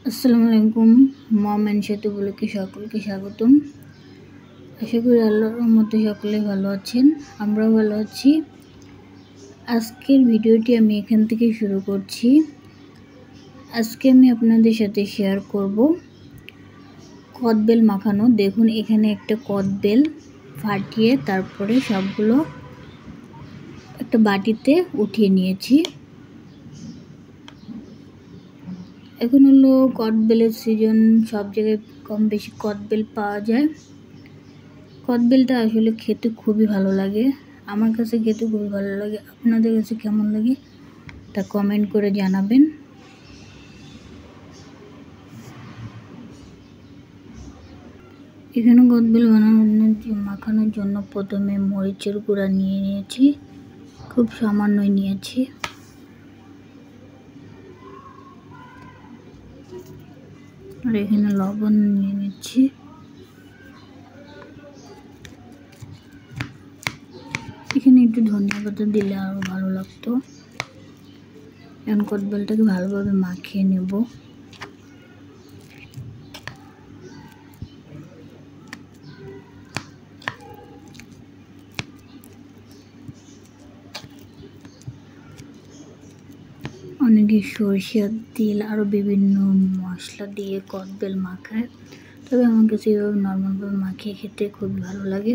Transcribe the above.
আসসালামু আলাইকুম। মম এন্ড সেতু ব্লগে সকলকে স্বাগতম। আশা করি আল্লাহর রহমতে সকলে ভালো আছেন, আমরাও ভালো আছি। আজকের ভিডিওটি আমি এখান থেকে শুরু করছি। আজকে আমি আপনাদের সাথে শেয়ার করব কদবেল মাখানো। দেখুন, এখানে একটা কদবেল ফাটিয়ে তারপরে সবগুলো একটা বাটিতে উঠিয়ে নিয়েছি। এখন হলো কদবেলের সিজন, সব জায়গায় কম বেশি কদবেল পাওয়া যায়। কদবেলটা আসলে খেতে খুবই ভালো লাগে, আমার কাছে খেতে খুবই ভালো লাগে। আপনাদের কাছে কেমন লাগে তা কমেন্ট করে জানাবেন। এখানে কদবেল মাখানোর জন্য প্রথমে মরিচের গুঁড়া নিয়ে নিয়েছি, খুব সামান্যই নিয়েছি। আর এখানে লবণ নিয়ে নিচ্ছি। এখানে একটু ধনিয়া পাতা দিলে আরও ভালো লাগতো। এখন কদবেলটাকে ভালোভাবে মাখিয়ে নেব। অনেকে সরষের তেল আরও বিভিন্ন মশলা দিয়ে কদবেল মাখায়, তবে আমার কাছে এভাবে নর্মালভাবে মাখিয়ে খেতে খুব ভালো লাগে।